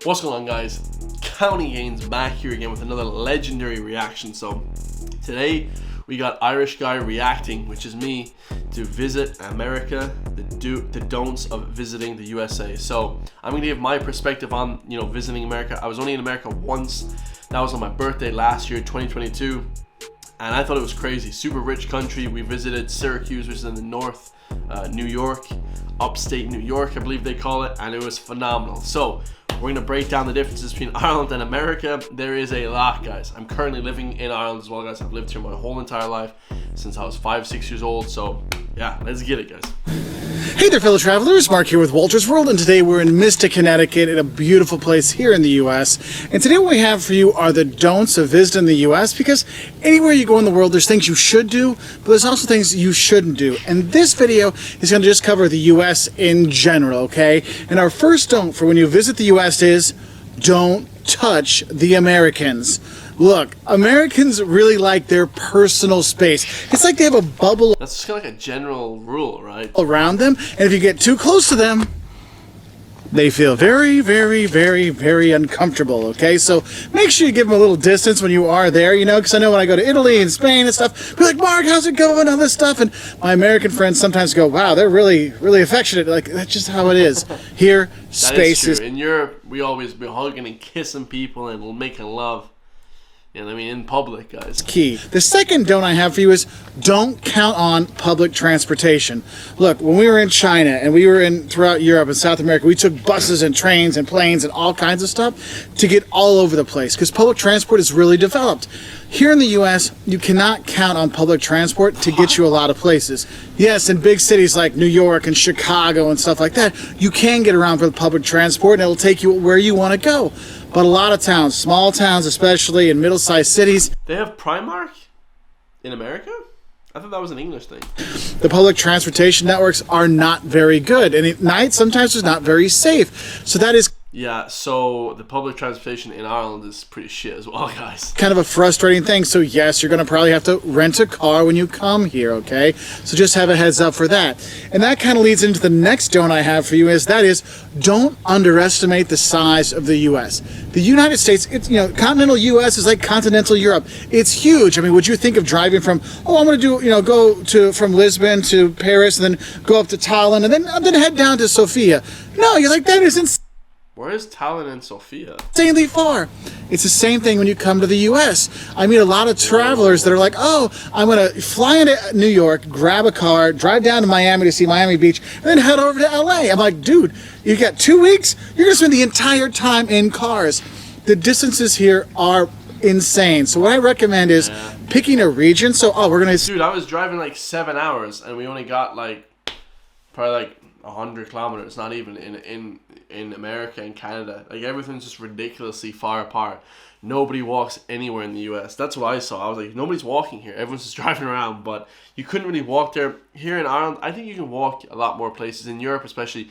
What's going on, guys? County Gains back here again with another legendary reaction. So today we got Irish guy reacting, which is me, to visit America, the don'ts of visiting the USA. So I'm gonna give my perspective on visiting America. I was only in America once. That was on my birthday last year, 2022, and I thought it was crazy. Super rich country. We visited Syracuse, which is in the north, New York, upstate New York, I believe they call it, and it was phenomenal. So we're gonna break down the differences between Ireland and America. There is a lot, guys. I'm currently living in Ireland as well, guys. I've lived here my whole entire life since I was 5-6 years old. So yeah, let's get it, guys. Hey there, fellow travelers. Mark here with Walter's World, and today we're in Mystic, Connecticut, at a beautiful place here in the U.S. And today what we have for you are the don'ts of visiting the U.S. because anywhere you go in the world, there's things you should do, but there's also things you shouldn't do. And this video is going to just cover the U.S. in general, okay? And our first don't for when you visit the U.S. is don't touch the Americans. Look, Americans really like their personal space. It's like they have a bubble. That's just kind of like a general rule, right? Around them, and if you get too close to them, they feel very, very, very, very uncomfortable, okay? So make sure you give them a little distance when you are there, because I know when I go to Italy and Spain and stuff, we're like, Mark, how's it going, all this stuff, and my American friends sometimes go, wow, they're really, really affectionate. Like, that's just how it is. Here, space is... In Europe, we always be hugging and kissing people and making love. I mean, in public, guys. Key. The second don't I have for you is don't count on public transportation. Look, when we were in China and we were throughout Europe and South America, we took buses and trains and planes and all kinds of stuff to get all over the place because public transport is really developed. Here in the U.S., you cannot count on public transport to get you a lot of places. Yes, in big cities like New York and Chicago and stuff like that, you can get around with public transport and it'll take you where you want to go. But a lot of towns, small towns especially, in middle-sized cities... They have Primark in America? I thought that was an English thing. The public transportation networks are not very good. And at night, sometimes it's not very safe. So that is... Yeah, so the public transportation in Ireland is pretty shit as well, guys. Kind of a frustrating thing. So yes, you're going to probably have to rent a car when you come here, okay? So just have a heads up for that. And that kind of leads into the next don't I have for you is don't underestimate the size of the U.S. The United States, it's, continental U.S. is like continental Europe. It's huge. I mean, would you think of driving from, I'm going to do, go from Lisbon to Paris and then go up to Tallinn and then head down to Sofia? No, you're like, that is insane. Where is Tallinn and Sofia? Insanely far. It's the same thing when you come to the U.S. I meet a lot of travelers that are like, I'm going to fly into New York, grab a car, drive down to Miami to see Miami Beach, and then head over to L.A. I'm like, dude, you got 2 weeks? You're going to spend the entire time in cars. The distances here are insane. So what I recommend is picking a region. So, we're going to... Dude, I was driving like 7 hours, and we only got probably 100 kilometers, not even in America and Canada. Like, everything's just ridiculously far apart. Nobody walks anywhere in the US. That's what I saw. I was like, nobody's walking here. Everyone's just driving around, but you couldn't really walk there. Here in Ireland, I think you can walk a lot more places. In Europe especially,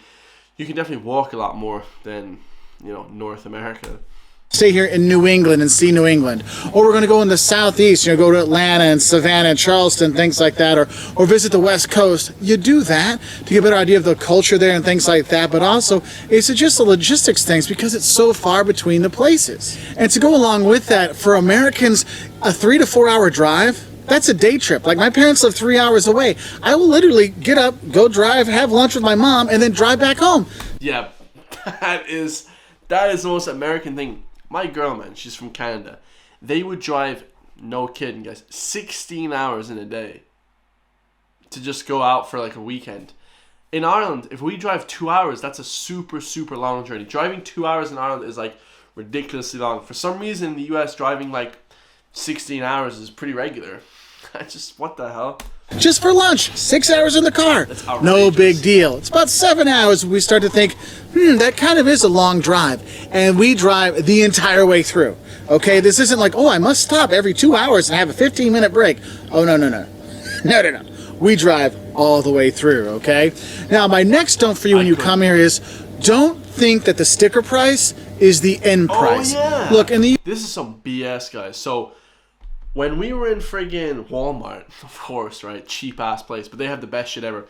you can definitely walk a lot more than, North America. Stay here in New England and see New England, or we're going to go in the southeast, go to Atlanta and Savannah and Charleston, things like that, or visit the West Coast. You do that to get a better idea of the culture there and things like that, but also it's just the logistics things because it's so far between the places. And to go along with that, for Americans, a 3 to 4 hour drive, that's a day trip. Like, my parents live 3 hours away. I will literally get up, go drive, have lunch with my mom, and then drive back home. Yeah, that is the most American thing. My girl, man, she's from Canada. They would drive, no kidding, guys, 16 hours in a day to just go out for like a weekend. In Ireland, if we drive 2 hours, that's a super, super long journey. Driving 2 hours in Ireland is like ridiculously long. For some reason, in the US, driving like 16 hours is pretty regular. What the hell? Just for lunch, 6 hours in the car. No big deal. It's about 7 hours we start to think, that kind of is a long drive. And we drive the entire way through. Okay, this isn't like, I must stop every 2 hours and have a 15-minute break. Oh, no. No. We drive all the way through, okay? Now, my next don't for you when you come here is don't think that the sticker price is the end price. Yeah. Look, this is some BS, guys. So, when we were in friggin' Walmart, of course, right? Cheap ass place, but they have the best shit ever.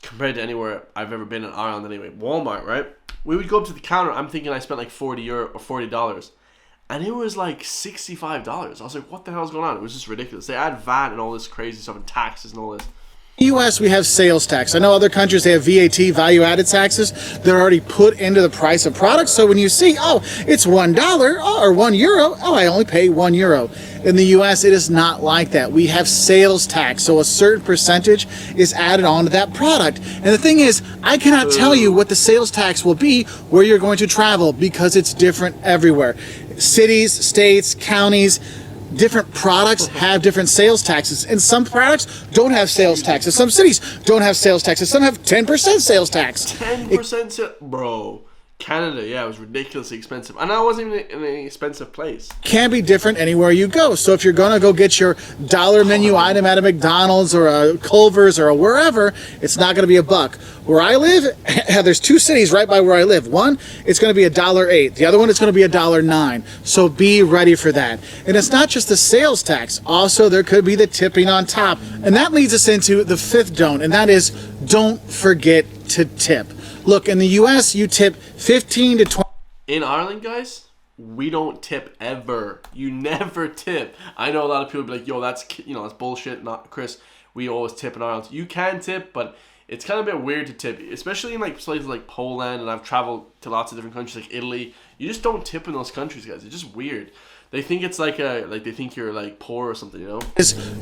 Compared to anywhere I've ever been in Ireland anyway. Walmart, right? we would go up to the counter. I'm thinking I spent like €40 or $40. And it was like $65. I was like, what the hell is going on? It was just ridiculous. They add VAT and all this crazy stuff and taxes and all this. U.S. we have sales tax. I know other countries they have VAT, value-added taxes. They're already put into the price of products. So when you see, oh, it's $1 or €1, oh, I only pay €1. In the U.S., it is not like that. We have sales tax, so a certain percentage is added onto that product. And the thing is, I cannot tell you what the sales tax will be where you're going to travel because it's different everywhere. Cities, states, counties, different products have different sales taxes, and some products don't have sales taxes. Some cities don't have sales taxes. Some have 10% sales tax. 10%, bro. Canada, yeah, it was ridiculously expensive, and that wasn't even in an expensive place. Can be different anywhere you go. So if you're gonna go get your dollar menu item at a McDonald's or a Culver's or a wherever, it's not gonna be $1. Where I live, there's 2 cities right by where I live. One, it's gonna be $1.08. The other one, it's gonna be $1.09. So be ready for that. And it's not just the sales tax. Also, there could be the tipping on top. And that leads us into the 5th don't, and that is don't forget to tip. Look, in the U.S., you tip 15 to 20. In Ireland, guys, we don't tip ever. You never tip. I know a lot of people be like, yo, that's bullshit. Not Chris. We always tip in Ireland. You can tip, but it's kind of a bit weird to tip, especially in like places like Poland, and I've traveled to lots of different countries like Italy. You just don't tip in those countries, guys. It's just weird. They think it's like they think you're like poor or something, you know?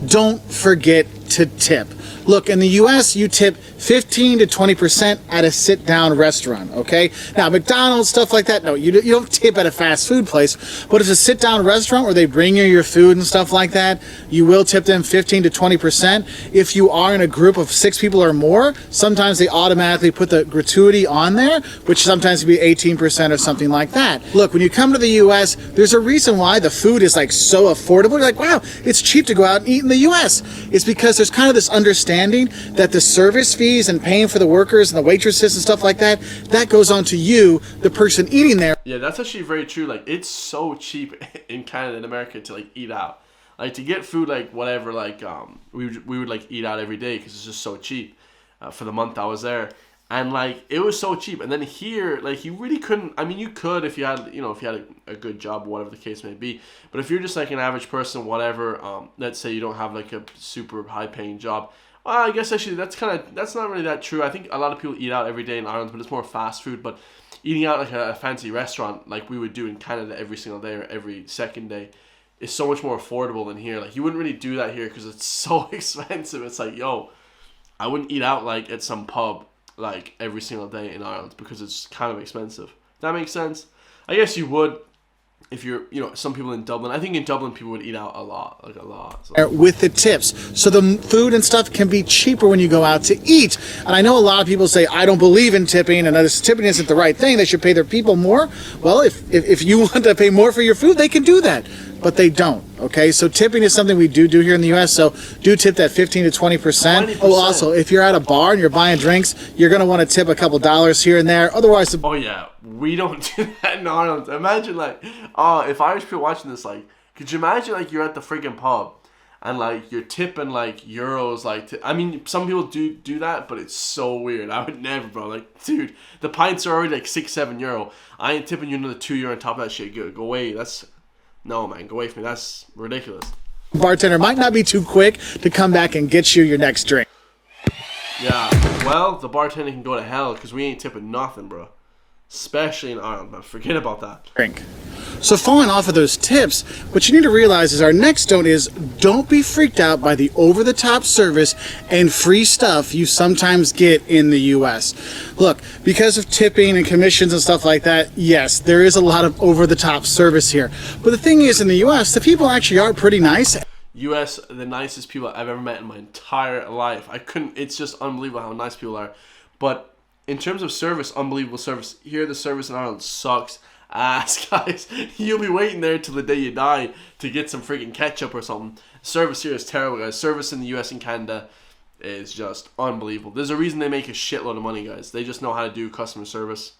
Don't forget to tip. Look, in the U.S., you tip 15 to 20% at a sit-down restaurant, okay? Now, McDonald's, stuff like that, no, you don't tip at a fast food place, but it's a sit-down restaurant where they bring you your food and stuff like that, you will tip them 15 to 20%. If you are in a group of 6 people or more, sometimes they automatically put the gratuity on there, which sometimes can be 18% or something like that. Look, when you come to the U.S., there's a reason why the food is like so affordable. You're like, wow, it's cheap to go out and eat in the U.S. It's because there's kind of this understanding that the service fees and paying for the workers and the waitresses and stuff like that, that goes on to you, the person eating there. Yeah, that's actually very true. Like, it's so cheap in Canada and America to like eat out. Like, to get food, like whatever, like we would like eat out every day because it's just so cheap. For the month I was there. And like it was so cheap, and then here, like you really couldn't. I mean, you could if you had, a good job, whatever the case may be. But if you're just like an average person, whatever, let's say you don't have like a super high paying job. Well, I guess actually that's not really that true. I think a lot of people eat out every day in Ireland, but it's more fast food. But eating out like a fancy restaurant, like we would do in Canada every single day or every second day, is so much more affordable than here. Like you wouldn't really do that here because it's so expensive. It's like, yo, I wouldn't eat out like at some pub like every single day in Ireland because it's kind of expensive. That makes sense. I guess you would if you're, some people in Dublin. I think in Dublin people would eat out a lot. So. With the tips. So the food and stuff can be cheaper when you go out to eat. And I know a lot of people say, I don't believe in tipping and this tipping isn't the right thing. They should pay their people more. Well, if you want to pay more for your food, they can do that. But they don't, okay? So tipping is something we do here in the U.S., so do tip that 15 to 20%. 20%. Oh, also, if you're at a bar and you're buying drinks, you're going to want to tip a couple dollars here and there. Otherwise... Oh, yeah. We don't do that in Ireland. Imagine, like, if Irish people watching this, like, could you imagine, like, you're at the friggin' pub and, like, you're tipping, like, euros, like... I mean, some people do that, but it's so weird. I would never, bro. Like, dude, the pints are already, like, €6-7. I ain't tipping you another €2 on top of that shit. Go away. No, man, go away from me. That's ridiculous. Bartender might not be too quick to come back and get you your next drink. Yeah, well, the bartender can go to hell because we ain't tipping nothing, bro. Especially in Ireland, man. Forget about that. Drink. So falling off of those tips, what you need to realize is our next don't is don't be freaked out by the over-the-top service and free stuff you sometimes get in the U.S. Look, because of tipping and commissions and stuff like that, yes, there is a lot of over-the-top service here. But the thing is, in the U.S., the people actually are pretty nice. U.S., the nicest people I've ever met in my entire life. It's just unbelievable how nice people are. But in terms of service, unbelievable service. Here, the service in Ireland sucks ass, guys. You'll be waiting there till the day you die to get some freaking ketchup or something. Service here is terrible, guys. Service in the US and Canada is just unbelievable. There's a reason they make a shitload of money, guys. They just know how to do customer service.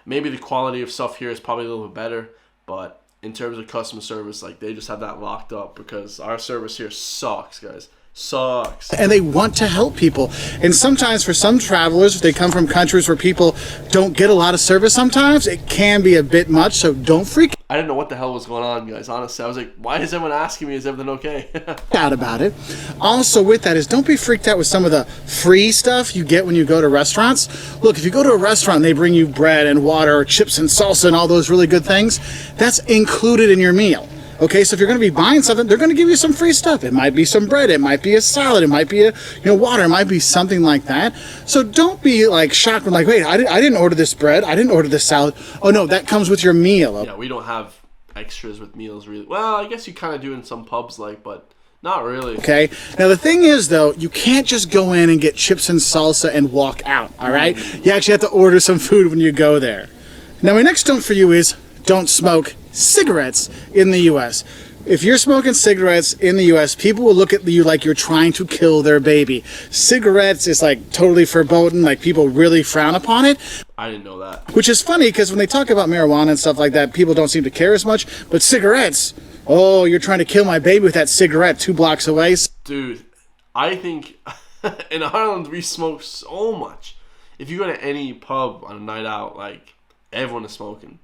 Maybe the quality of stuff here is probably a little bit better, but in terms of customer service, like, they just have that locked up because our service here sucks, guys. sucks. And they want to help people. And sometimes for some travelers, if they come from countries where people don't get a lot of service sometimes, it can be a bit much, so don't freak I didn't know what the hell was going on, guys. Honestly, I was like, why is everyone asking me, is everything okay? out about it. Also with that is don't be freaked out with some of the free stuff you get when you go to restaurants. Look, if you go to a restaurant and they bring you bread and water or chips and salsa and all those really good things, that's included in your meal. Okay, so if you're going to be buying something, they're going to give you some free stuff. It might be some bread, it might be a salad, it might be a water, it might be something like that. So don't be like shocked when like, wait, I didn't order this bread, I didn't order this salad. Oh no, that comes with your meal. Yeah, we don't have extras with meals really. Well, I guess you kind of do in some pubs, but not really. Okay, now the thing is though, you can't just go in and get chips and salsa and walk out, all right? You actually have to order some food when you go there. Now my next don't for you is don't smoke cigarettes in the U.S. If you're smoking cigarettes in the U.S., people will look at you like you're trying to kill their baby. Cigarettes is like totally verboten, like people really frown upon it. I didn't know that. Which is funny because when they talk about marijuana and stuff like that, people don't seem to care as much. But cigarettes, oh, you're trying to kill my baby with that cigarette 2 blocks away. Dude, I think in Ireland we smoke so much. If you go to any pub on a night out, like everyone is smoking.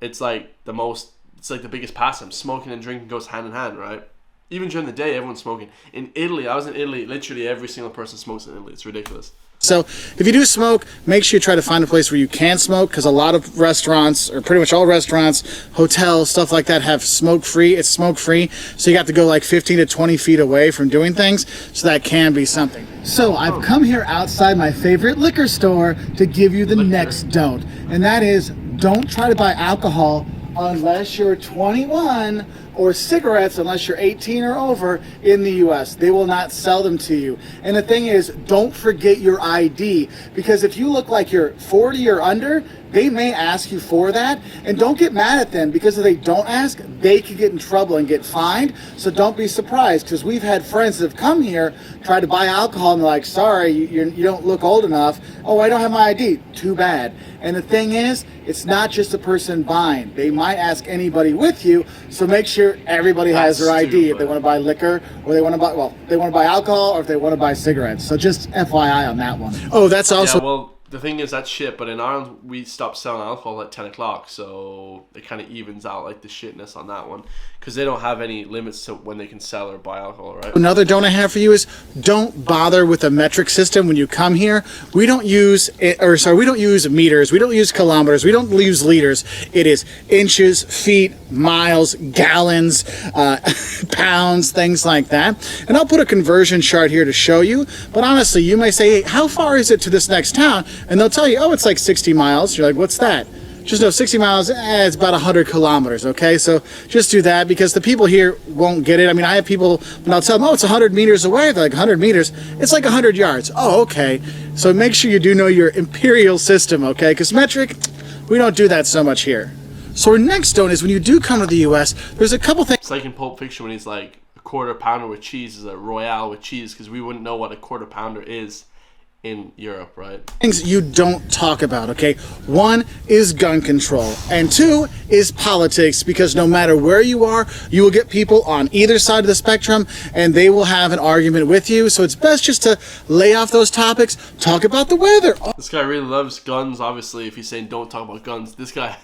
It's like the biggest pastime. Smoking and drinking goes hand in hand, right? Even during the day, everyone's smoking. In Italy, I was in Italy, literally every single person smokes in Italy. It's ridiculous. So if you do smoke, make sure you try to find a place where you can smoke, because a lot of restaurants, or pretty much all restaurants, hotels, stuff like that, have smoke-free. It's smoke-free, so you have to go like 15 to 20 feet away from doing things, so that can be something. So I've come here outside my favorite liquor store to give you the next don't, and that is don't try to buy alcohol unless you're 21, or cigarettes unless you're 18 or over in the US. They will not sell them to you. And the thing is, don't forget your ID, because if you look like you're 40 or under, they may ask you for that. And don't get mad at them, because if they don't ask, they could get in trouble and get fined. So don't be surprised, because we've had friends that have come here, tried to buy alcohol, and they're like, sorry, you don't look old enough. Oh, I don't have my ID. Too bad. And the thing is, it's not just the person buying. They might ask anybody with you, so make sure everybody has their ID if they want to buy liquor, or they want to buy alcohol, or if they want to buy cigarettes. So just FYI on that one. Oh, that's also... Yeah, well, the thing is, that's shit, but in Ireland, we stopped selling alcohol at 10 o'clock, so it kind of evens out, like, the shitness on that one, because they don't have any limits to when they can sell or buy alcohol, right? Another don't I have for you is don't bother with a metric system when you come here. We don't use meters, we don't use kilometers, we don't use liters. It is inches, feet, miles, gallons, pounds, things like that. And I'll put a conversion chart here to show you, but honestly, you may say, hey, how far is it to this next town? And they'll tell you, oh, it's like 60 miles. You're like, what's that? Just know 60 miles, it's about 100 kilometers, okay? So just do that, because the people here won't get it. I mean, I have people, when I'll tell them, oh, it's 100 meters away. They're like, 100 meters? It's like 100 yards. Oh, okay. So make sure you do know your imperial system, okay? Because metric, we don't do that so much here. So our next don't is when you do come to the U.S., there's a couple things. It's like in Pulp Fiction when he's like, a quarter pounder with cheese is a Royale with cheese, because we wouldn't know what a quarter pounder is in Europe, right? Things you don't talk about, okay? One is gun control, and two is politics, because no matter where you are, you will get people on either side of the spectrum, and they will have an argument with you. So it's best just to lay off those topics, talk about the weather. This guy really loves guns, obviously. If he's saying don't talk about guns, this guy...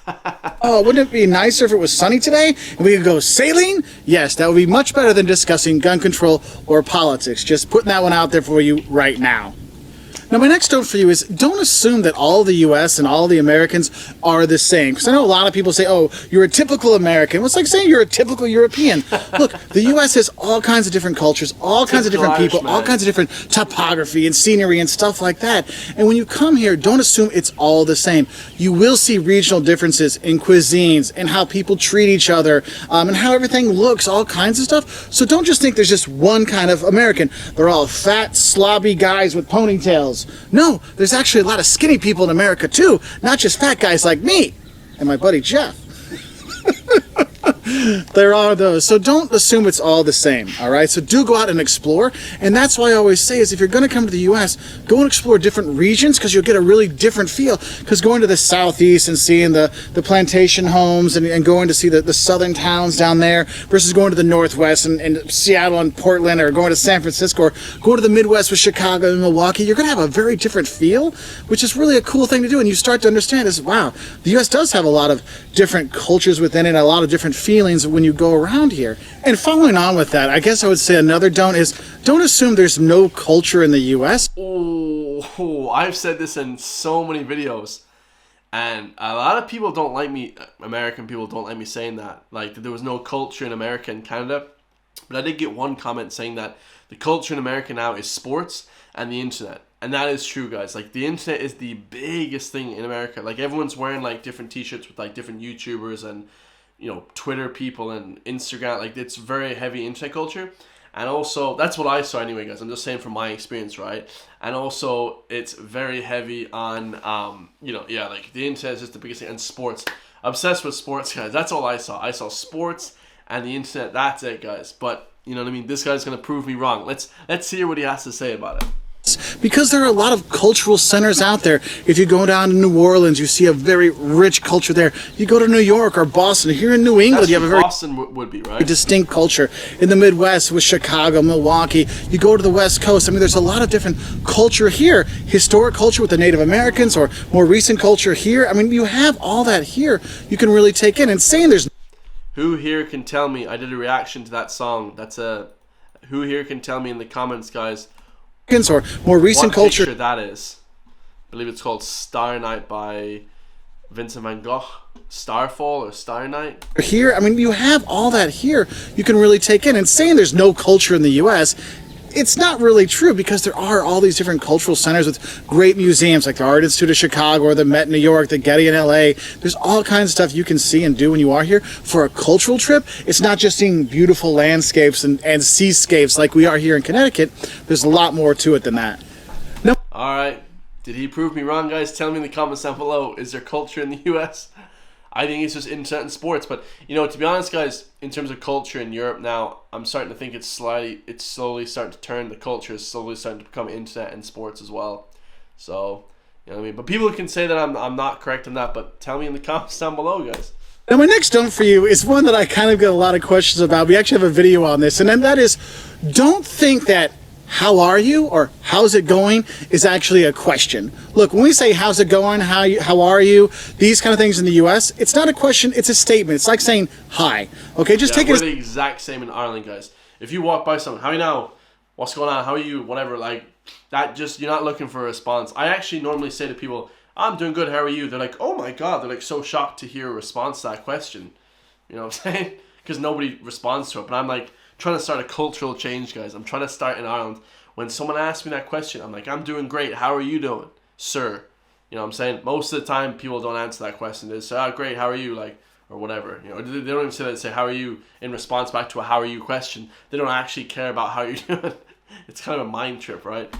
Oh, wouldn't it be nicer if it was sunny today and we could go sailing? Yes, that would be much better than discussing gun control or politics. Just putting that one out there for you right now. Now, my next note for you is don't assume that all the U.S. and all the Americans are the same. Because I know a lot of people say, oh, you're a typical American. Well, it's like saying you're a typical European. Look, the U.S. has all kinds of different cultures, all kinds of different people, all kinds of different topography and scenery and stuff like that. And when you come here, don't assume it's all the same. You will see regional differences in cuisines and how people treat each other, and how everything looks, all kinds of stuff. So don't just think there's just one kind of American. They're all fat, slobby guys with ponytails. No, there's actually a lot of skinny people in America too, not just fat guys like me and my buddy Jeff. There are those. So don't assume it's all the same, all right? So do go out and explore. And that's why I always say is if you're going to come to the U.S., go and explore different regions because you'll get a really different feel. Because going to the southeast and seeing the plantation homes and going to see the southern towns down there versus going to the northwest and Seattle and Portland, or going to San Francisco, or going to the Midwest with Chicago and Milwaukee, you're going to have a very different feel, which is really a cool thing to do. And you start to understand is, wow, the U.S. does have a lot of different cultures within it, a lot of different feelings when you go around here. And following on with that, I guess I would say another don't assume there's no culture in the U.S. Oh, I've said this in so many videos, and a lot of people don't like me, American people don't like me saying that, like that there was no culture in America and Canada. But I did get one comment saying that the culture in America now is sports and the internet. And that is true, guys. Like, the internet is the biggest thing in America. Like, everyone's wearing, like, different t-shirts with, like, different YouTubers and, you know, Twitter people and Instagram. Like, it's very heavy internet culture. And also, that's what I saw anyway, guys. I'm just saying from my experience, right? And also, it's very heavy on, you know, yeah, like, the internet is just the biggest thing. And sports. Obsessed with sports, guys. That's all I saw. I saw sports and the internet. That's it, guys. But, you know what I mean? This guy's going to prove me wrong. Let's hear what he has to say about it. Because there are a lot of cultural centers out there. If you go down to New Orleans, you see a very rich culture there. You go to New York or Boston. Here in New England, you have a very Boston would be, right? distinct culture. In the Midwest with Chicago, Milwaukee, you go to the West Coast. I mean, there's a lot of different culture here. Historic culture with the Native Americans, or more recent culture here. I mean, you have all that here. You can really take in. And saying there's who here can tell me? I did a reaction to that song. Who here can tell me in the comments, guys? Or more recent what culture picture that is. I believe it's called Star Night by Vincent van Gogh. Starfall or Star Night. Here, I mean, you have all that here. You can really take in. And saying there's no culture in the U.S., it's not really true, because there are all these different cultural centers with great museums like the Art Institute of Chicago or the Met in New York, the Getty in LA. There's all kinds of stuff you can see and do when you are here. For a cultural trip, it's not just seeing beautiful landscapes and seascapes like we are here in Connecticut. There's a lot more to it than that. No. All right. Did he prove me wrong, guys? Tell me in the comments down below. Is there culture in the U.S.? I think it's just internet and sports. But, you know, to be honest, guys, in terms of culture in Europe now, I'm starting to think it's slowly starting to turn. The culture is slowly starting to become internet and sports as well. So, you know what I mean? But people can say that I'm not correct in that, but tell me in the comments down below, guys. Now, my next don't for you is one that I kind of get a lot of questions about. We actually have a video on this, and then that is, don't think that how are you or how's it going is actually a question. Look, when we say how's it going, how are you, these kind of things in the US, it's not a question, it's a statement. It's like saying hi. Okay, just take it as we're the exact same in Ireland, guys. If you walk by someone, how are you now? What's going on? How are you? Whatever, like that, just you're not looking for a response. I actually normally say to people, I'm doing good, how are you? They're like, oh my god, they're like so shocked to hear a response to that question. You know what I'm saying? Because nobody responds to it. But I'm like trying to start a cultural change, guys. I'm trying to start in Ireland. When someone asks me that question, I'm like, I'm doing great. How are you doing, sir? You know what I'm saying? Most of the time, people don't answer that question. They say, oh, great, how are you? Like, or whatever. You know, they don't even say that. They say, how are you? In response back to a how are you question. They don't actually care about how you're doing. It's kind of a mind trip, right?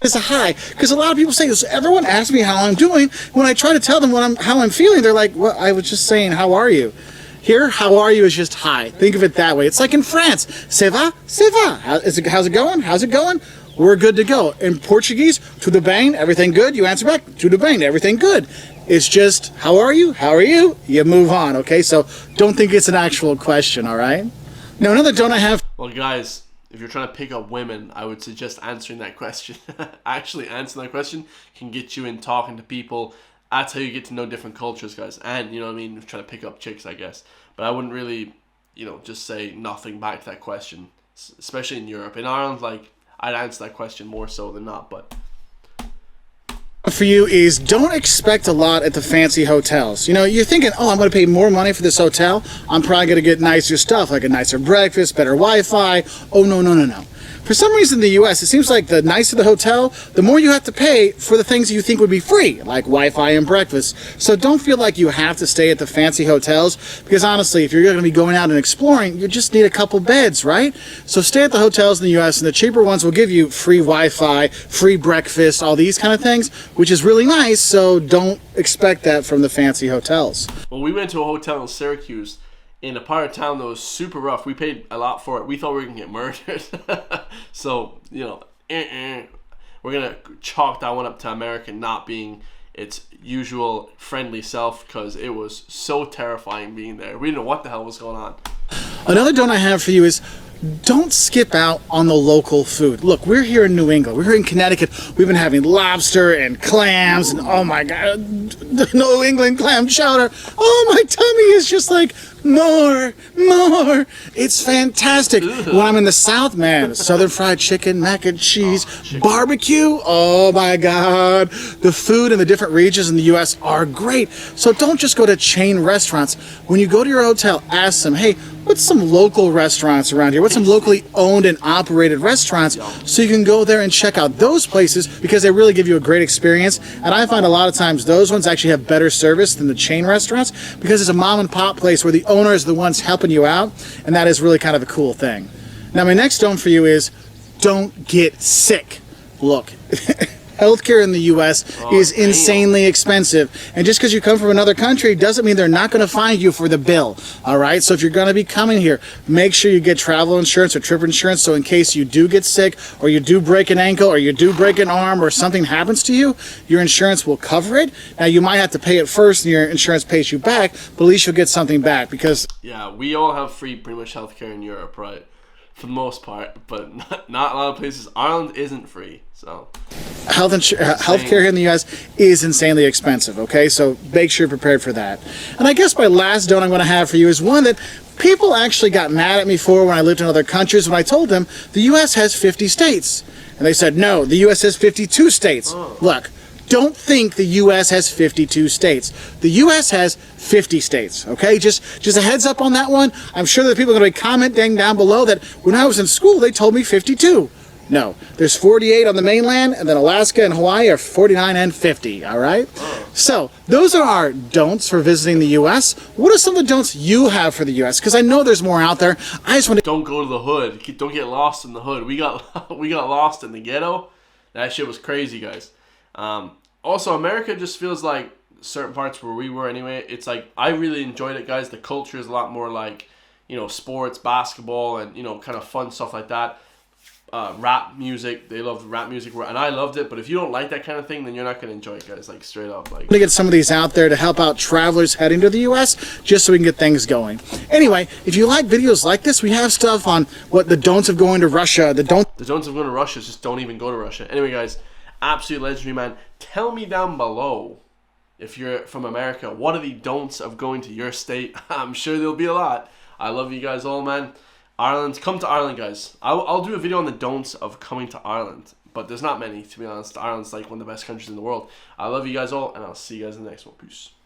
It's a hi, because a lot of people say this. Everyone asks me how I'm doing. When I try to tell them how I'm feeling, they're like, well, I was just saying, how are you? Here, how are you is just hi. Think of it that way. It's like in France. Ça va? Ça va. How's it going? How's it going? We're good to go. In Portuguese, tudo bem? Everything good? You answer back, tudo bem? Everything good. It's just, how are you? How are you? You move on, okay? So don't think it's an actual question, all right? Now, another don't I have... Well, guys, if you're trying to pick up women, I would suggest answering that question. Actually answering that question can get you in talking to people. That's how you get to know different cultures, guys. And, you know what I mean, trying to pick up chicks, I guess. But I wouldn't really, you know, just say nothing back to that question. Especially in Europe. In Ireland, like, I'd answer that question more so than not, but... For you is don't expect a lot at the fancy hotels. You know, you're thinking, oh, I'm going to pay more money for this hotel. I'm probably going to get nicer stuff, like a nicer breakfast, better Wi-Fi. Oh, no, no, no, no. For some reason in the U.S., it seems like the nicer the hotel, the more you have to pay for the things you think would be free, like Wi-Fi and breakfast. So don't feel like you have to stay at the fancy hotels, because honestly, if you're going to be going out and exploring, you just need a couple beds, right? So stay at the hotels in the U.S., and the cheaper ones will give you free Wi-Fi, free breakfast, all these kind of things, which is really nice, so don't expect that from the fancy hotels. Well, we went to a hotel in Syracuse in a part of town that was super rough. We paid a lot for it. We thought we were gonna get murdered. So, you know, we're gonna chalk that one up to America not being its usual friendly self, because it was so terrifying being there. We didn't know what the hell was going on. Another don't I have for you is, don't skip out on the local food. Look, we're here in New England. We're here in Connecticut. We've been having lobster and clams and, oh my God, the New England clam chowder. Oh, my tummy is just like, more. It's fantastic. When I'm in the South, man, Southern fried chicken, mac and cheese, barbecue. Oh my God. The food in the different regions in the U.S. are great. So don't just go to chain restaurants. When you go to your hotel, ask them, hey, what's some local restaurants around here? What's some locally owned and operated restaurants? So you can go there and check out those places, because they really give you a great experience. And I find a lot of times those ones actually have better service than the chain restaurants, because it's a mom and pop place where the owner is the ones helping you out. And that is really kind of a cool thing. Now, my next don't for you is, don't get sick. Look, healthcare in the U.S. is insanely expensive, and just because you come from another country doesn't mean they're not going to find you for the bill. All right, so if you're going to be coming here, make sure you get travel insurance or trip insurance, so in case you do get sick, or you do break an ankle, or you do break an arm, or something happens to you, your insurance will cover it. Now, you might have to pay it first and your insurance pays you back, but at least you'll get something back, because yeah, we all have free pretty much healthcare in Europe, right? For the most part, but not a lot of places. Ireland isn't free, so healthcare here in the U.S. is insanely expensive. Okay, so make sure you're prepared for that. And I guess my last don't I'm going to have for you is one that people actually got mad at me for when I lived in other countries, when I told them the U.S. has 50 states, and they said no, the U.S. has 52 states. Look, don't think the U.S. has 52 states. The U.S. has 50 states, okay? Just a heads up on that one. I'm sure that people are going to be commenting down below that when I was in school, they told me 52. No, there's 48 on the mainland, and then Alaska and Hawaii are 49 and 50, all right? So those are our don'ts for visiting the U.S. What are some of the don'ts you have for the U.S.? Because I know there's more out there. I just want to... Don't go to the hood. Don't get lost in the hood. We got lost in the ghetto. That shit was crazy, guys. Also, America just feels like certain parts where we were anyway. It's like, I really enjoyed it, guys. The culture is a lot more like, you know, sports, basketball, and, you know, kind of fun stuff like that. Rap music, they love rap music, and I loved it. But if you don't like that kind of thing, then you're not going to enjoy it, guys. Like, straight up. Like, to get some of these out there to help out travelers heading to the U.S., just so we can get things going. Anyway, if you like videos like this, we have stuff on what the don'ts of going to Russia, the don'ts of going to Russia is just don't even go to Russia. Anyway, guys, absolute legendary, man. Tell me down below, if you're from America, what are the don'ts of going to your state? I'm sure there'll be a lot. I love you guys all, man. Ireland, come to Ireland, guys. I'll do a video on the don'ts of coming to Ireland, but there's not many, to be honest. Ireland's like one of the best countries in the world. I love you guys all, and I'll see you guys in the next one. Peace.